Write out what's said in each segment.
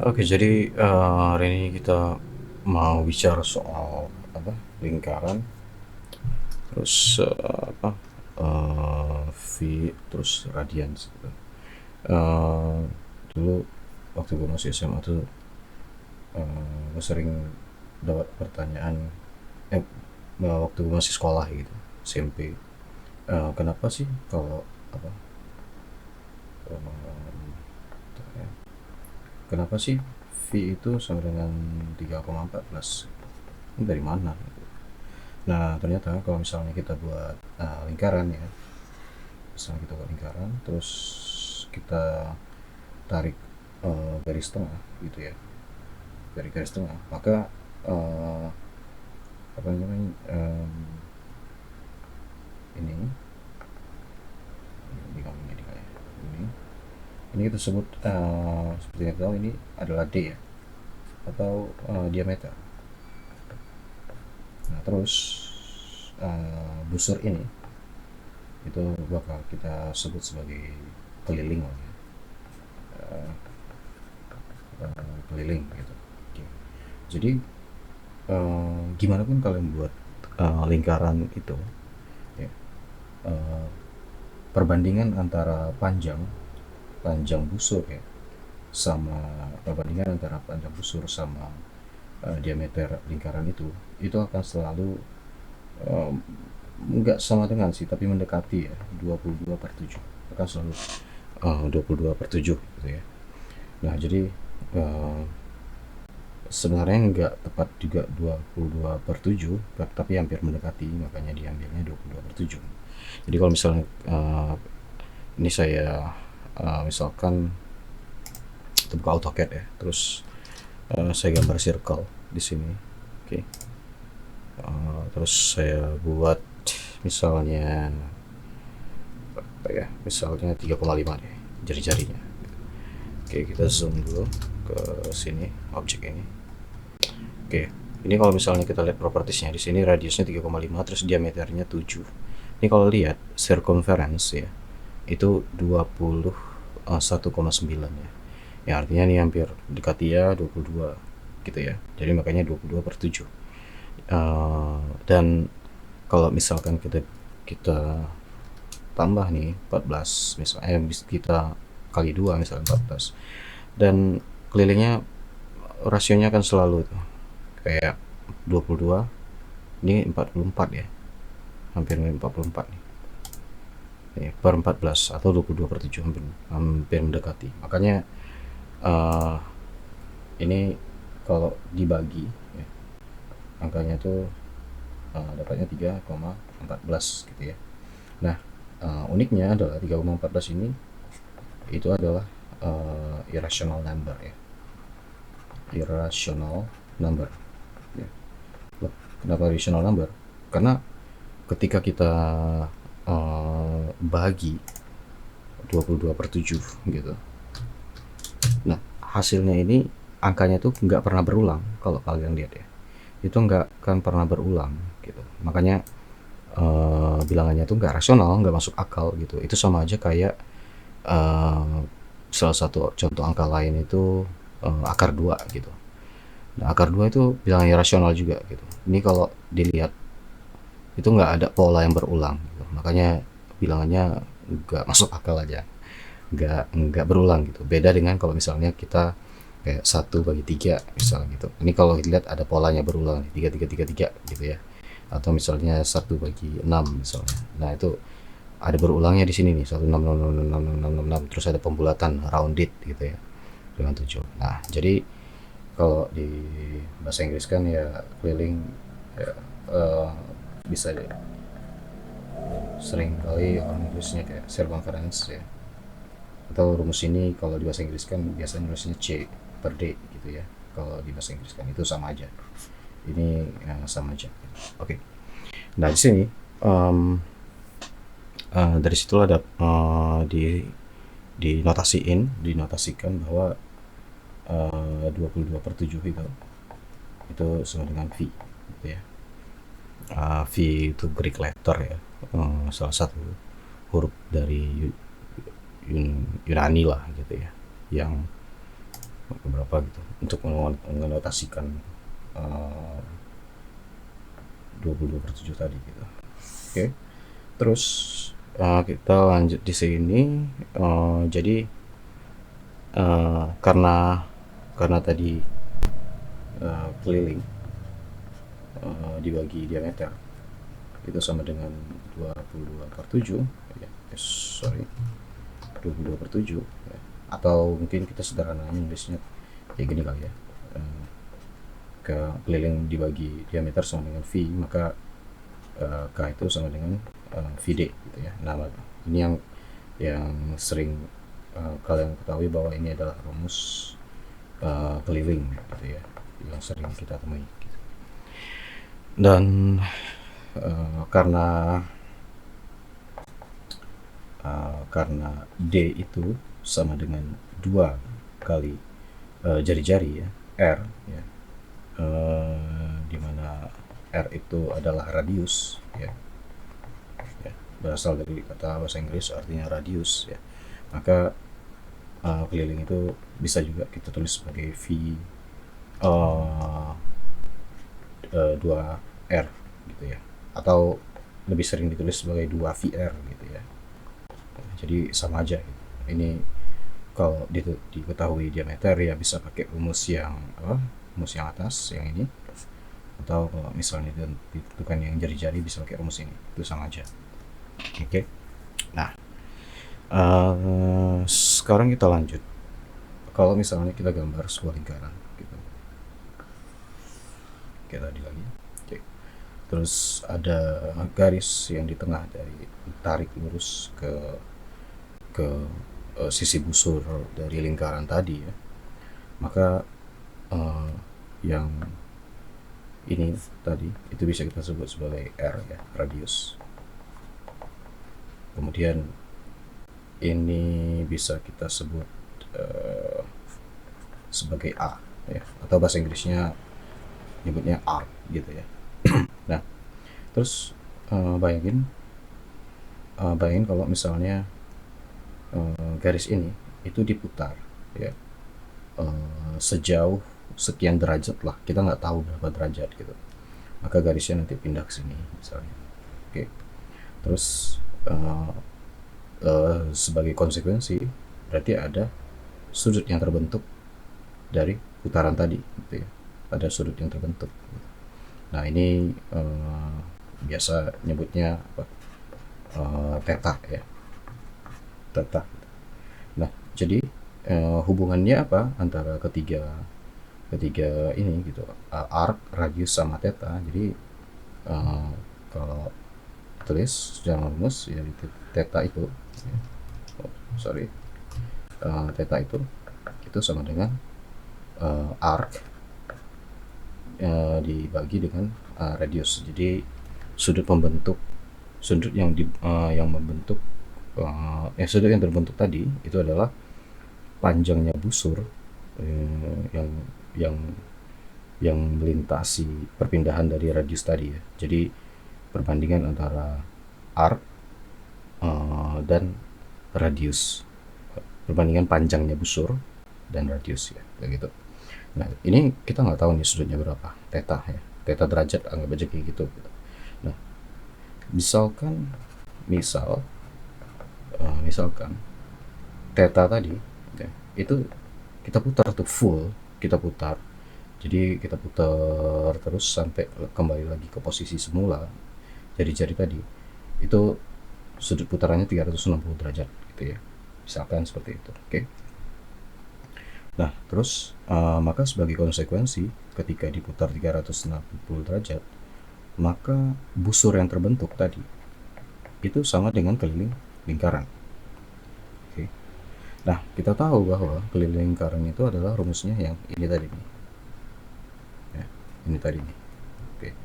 Oke, jadi hari ini kita mau bicara soal apa? Lingkaran, terus V, terus radians gitu. Eh, Dulu waktu gue masih SMA tuh gue sering dapat pertanyaan eh waktu gue masih sekolah gitu, SMP. Kenapa sih kalau apa? Ya, kenapa sih V itu sama dengan 3,14? Ini dari mana? Nah, ternyata kalau misalnya kita buat lingkaran ya, misalnya kita buat lingkaran, terus kita tarik garis tengah gitu ya, dari garis tengah, maka uh, apa namanya ini di kamunya di kayak ini kita sebut seperti yang kita tahu ini adalah D ya, atau diameter. Nah, terus busur ini itu bakal kita sebut sebagai keliling lah ya. Eh, Keliling gitu. Oke. Jadi gimana pun kalian buat lingkaran itu ya, eh, perbandingan antara panjang panjang busur ya, sama perbandingan antara panjang busur sama diameter lingkaran itu akan selalu eh, nggak sama dengan sih, tapi mendekati ya, 22/7 akan selalu 22/7 gitu ya. Nah, jadi eh, sebenarnya nggak tepat juga 22/7, tapi hampir mendekati, makanya diambilnya 22/7. Jadi kalau misalnya ini saya misalkan kita buka AutoCAD ya, terus saya gambar circle di sini. Oke. Terus saya buat misalnya apa ya, misalnya 3,5 deh jari-jarinya. Oke, kita zoom dulu ke sini, objek ini. Oke, ini kalau misalnya kita lihat propertiesnya, di sini radiusnya 3,5, terus diameternya 7. Ini kalau lihat circumference ya, itu 21,9 ya. Ya artinya ini hampir dekati ya 22 gitu ya. Jadi makanya 22/7. Dan kalau misalkan kita kita tambah nih 14 misalnya, kita kali 2 misalnya 14, dan kelilingnya rasionya kan selalu tuh kayak 22, ini 44 ya, hampir 44 nih. Per 14 atau 22/7, hampir hampir mendekati. Makanya uh, ini kalau dibagi ya, angkanya tuh dapatnya 3,14 gitu ya. Nah, uniknya adalah 3,14 ini itu adalah irrational number ya. Irrational number ya. Kenapa irrational number? Karena ketika kita bagi 22/7 gitu, nah hasilnya ini angkanya tuh nggak pernah berulang. Kalau kalian lihat ya, itu nggak kan pernah berulang gitu. Makanya bilangannya tuh nggak rasional, nggak masuk akal gitu. Itu sama aja kayak salah satu contoh angka lain itu akar 2 gitu. Nah, akar 2 itu bilangan rasional juga gitu. Ini kalau dilihat itu nggak ada pola yang berulang gitu. Makanya bilangannya nggak masuk akal aja. Nggak berulang gitu. Beda dengan kalau misalnya kita kayak 1/3 misalnya gitu. Ini kalau dilihat ada polanya berulang, 3 3 3 3 gitu ya. Atau misalnya 1/6 misalnya. Nah, itu ada berulangnya di sini nih, 1,6,6,6,6,6, terus ada pembulatan rounded gitu ya dengan 7. Nah, jadi kalau di bahasa Inggris kan ya keliling ya, eh, bisa deh, sering kali orang nulisnya kayak circumference ya, atau rumus ini kalau di bahasa Inggris kan biasanya nulisnya C/D gitu ya. Kalau di bahasa Inggris kan itu sama aja, ini sama aja. Oke. Nah, di sini dari situlah ada dinotasikan bahwa 22/7 itu sama dengan V gitu ya. V itu Greek letter ya, salah satu huruf dari Yunani lah gitu ya, yang berapa gitu untuk menotasikan 22/7 tadi gitu. Oke, terus kita lanjut di sini. Jadi karena tadi keliling dibagi diameter itu sama dengan 22/7 ya, sorry 22/7 ya. Atau mungkin kita sederhananya nulisnya kayak gini kali ya, ke keliling dibagi diameter sama dengan V, maka K itu sama dengan VD gitu ya. Nah, ini yang sering kalian ketahui bahwa ini adalah rumus keliling gitu ya, yang sering kita temui gitu. Dan karena D itu sama dengan 2 kali jari-jari ya, R ya, di mana R itu adalah radius ya, berasal dari kata bahasa Inggris artinya radius ya, maka keliling itu bisa juga kita tulis sebagai V 2R gitu ya, atau lebih sering ditulis sebagai 2VR gitu ya. Jadi sama aja gitu. Ini kalau diketahui diameter ya bisa pakai rumus yang atas yang ini, atau kalau misalnya ditentukan yang jari-jari bisa pakai rumus ini, itu sama aja. Oke. Nah, sekarang kita lanjut. Kalau misalnya kita gambar sebuah lingkaran gitu. Oke, tadi lagi. Oke. Terus ada garis yang di tengah dari tarik lurus ke sisi busur dari lingkaran tadi ya. Maka yang ini tadi itu bisa kita sebut sebagai R ya, radius. Kemudian ini bisa kita sebut sebagai A ya, atau bahasa Inggrisnya nyebutnya arc gitu ya. Nah, terus bayangin kalau misalnya garis ini itu diputar ya, sejauh sekian derajat lah, kita nggak tahu berapa derajat gitu, maka garisnya nanti pindah ke sini misalnya. Oke, terus sebagai konsekuensi berarti ada sudut yang terbentuk dari putaran tadi gitu ya, ada sudut yang terbentuk gitu. Nah, ini biasa nyebutnya apa, theta ya, theta. Nah, jadi hubungannya apa antara ketiga ini gitu, arc, radius sama theta. Jadi kalau tulis secara rumus ya, theta itu ya, theta itu sama dengan arc dibagi dengan radius. Jadi sudut yang terbentuk tadi itu adalah panjangnya busur yang melintasi perpindahan dari radius tadi ya. Jadi perbandingan antara arc dan radius, perbandingan panjangnya busur dan radius ya, kayak gitu. Nah, ini kita nggak tahu nih sudutnya berapa, theta ya, theta derajat, anggap aja kayak gitu. Nah, misalkan theta tadi ya, itu kita putar tuh full, kita putar. Jadi kita putar terus sampai kembali lagi ke posisi semula jari-jari tadi. Itu sudut putarannya 360 derajat gitu ya. Misalkan seperti itu. Oke. Nah, terus maka sebagai konsekuensi ketika diputar 360 derajat, maka busur yang terbentuk tadi itu sama dengan keliling lingkaran. Oke. Nah, kita tahu bahwa keliling lingkaran itu adalah rumusnya yang ini tadi nih. Ya, ini tadi nih. Oke.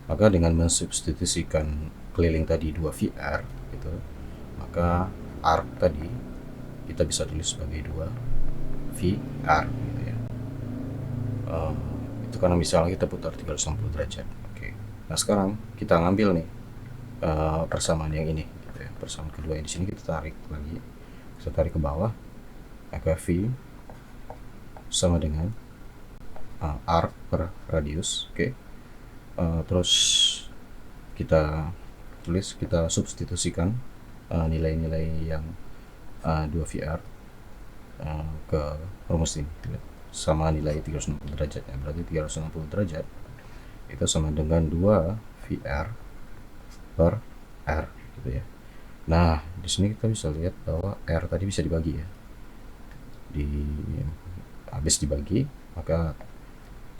Maka dengan mensubstitusikan keliling tadi 2VR gitu, maka arc tadi kita bisa tulis sebagai 2VR gitu ya. Itu karena misalnya kita putar 360 derajat. Oke. Nah, sekarang kita ngambil nih persamaan yang ini gitu ya. Persamaan kedua yang di sini kita tarik lagi. Kita tarik ke bawah, maka V sama dengan arc per radius. Oke. Terus kita substitusikan nilai-nilai yang 2VR ke rumus ini sama nilai 360 derajat ya. Berarti 360 derajat itu sama dengan 2 VR per R gitu ya. Nah, di sini kita bisa lihat bahwa R tadi bisa dibagi ya. Habis dibagi, maka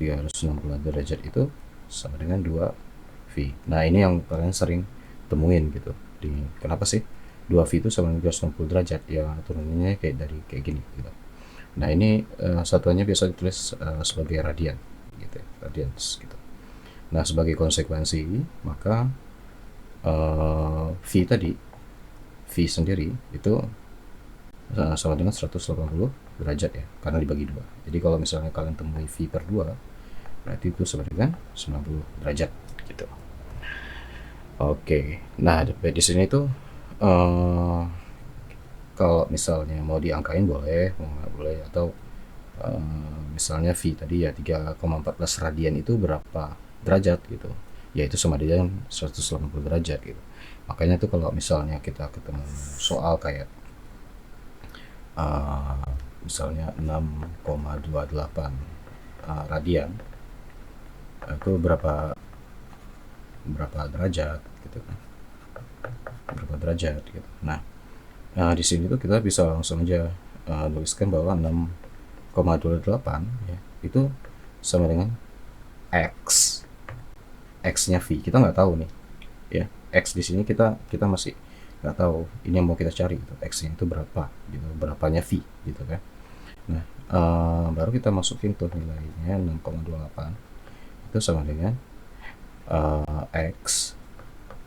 360 derajat itu sama dengan 2 V. Nah, ini yang kalian sering temuin gitu. Kenapa sih 2 V itu sama dengan 360 derajat? Ya, turunannya kayak gini gitu. Nah, ini satuannya biasa ditulis sebagai radian gitu ya, radians gitu. Nah, sebagai konsekuensi, maka V sendiri itu sama dengan 180 derajat ya, karena dibagi 2. Jadi kalau misalnya kalian temui V per 2, berarti itu sama dengan 90 derajat gitu. Oke, nah di sini tuh kalau misalnya mau diangkain boleh, mau nggak boleh, atau misalnya V tadi ya 3,14 radian itu berapa derajat gitu, yaitu sama dengan 180 derajat gitu. Makanya tuh kalau misalnya kita ketemu soal kayak misalnya 6,28 radian itu berapa derajat gitu kan, berapa derajat gitu. Nah, di sini tuh kita bisa langsung aja tuliskan bahwa 6,28 ya, itu sama dengan X nya V. Kita nggak tahu nih ya, X di sini kita masih nggak tahu. Ini yang mau kita cari gitu, X nya itu berapa gitu, berapanya V gitu kan. Nah, baru kita masukin tuh nilainya 6,28 itu sama dengan X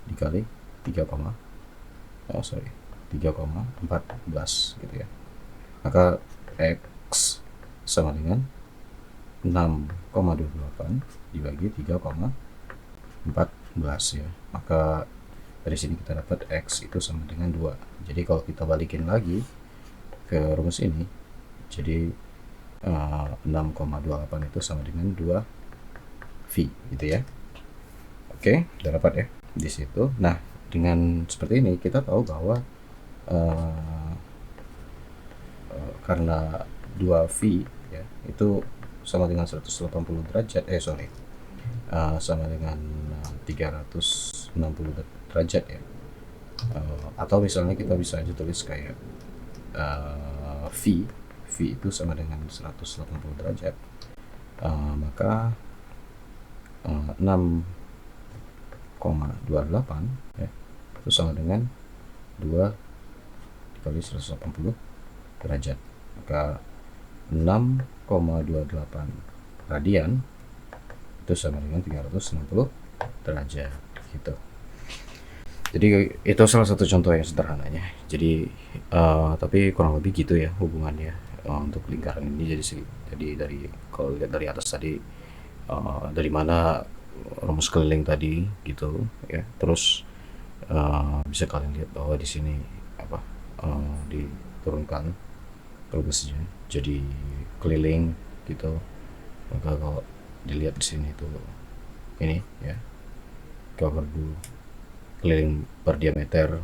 dikali 3,14 gitu ya. Maka X sama dengan 6,28 dibagi 3,14 ya. Maka dari sini kita dapat X itu sama dengan 2. Jadi kalau kita balikin lagi ke rumus ini, jadi 6,28 itu sama dengan 2 V gitu ya. Oke, udah dapat ya di situ. Nah, dengan seperti ini kita tahu bahwa karena 2V ya itu sama dengan 180 derajat sama dengan 360 derajat ya. Atau misalnya kita bisa aja tulis kayak V itu sama dengan 180 derajat, maka 6,28 ya, itu sama dengan 2 dikali 180 derajat. Maka 6,28 radian itu sama dengan 360 derajat gitu. Jadi itu salah satu contoh yang sederhananya. Jadi tapi kurang lebih gitu ya hubungannya untuk lingkaran ini. Jadi dari kalau lihat dari atas tadi, dari mana rumus keliling tadi gitu ya. Terus bisa kalian lihat bahwa di sini diturunkan rumusnya jadi keliling gitu. Maka kalau dilihat di sini tuh ini ya, cover keliling per diameter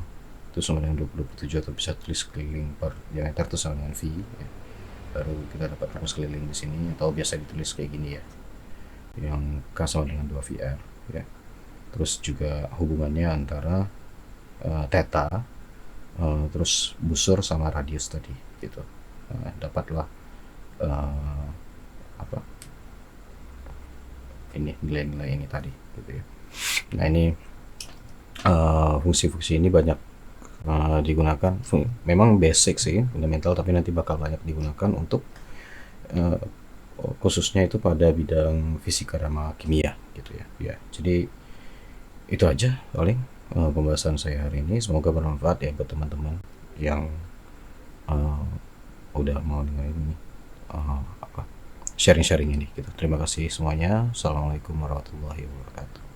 itu sama dengan 27, atau bisa tulis keliling per diameter itu sama dengan V ya. Baru kita dapat rumus keliling di sini, atau biasa ditulis kayak gini ya, yang K sama dengan 2VR ya. Terus juga hubungannya antara theta, terus busur sama radius tadi gitu. Dapatlah ini nilai-nilai ini tadi gitu ya. Nah, ini fungsi-fungsi ini banyak digunakan, memang basic sih, fundamental, tapi nanti bakal banyak digunakan untuk khususnya itu pada bidang fisika sama kimia gitu ya. Ya, jadi itu aja paling pembahasan saya hari ini. Semoga bermanfaat ya buat teman-teman yang udah mau dengerin ini sharing-sharing ini gitu. Terima kasih semuanya. Assalamualaikum warahmatullahi wabarakatuh.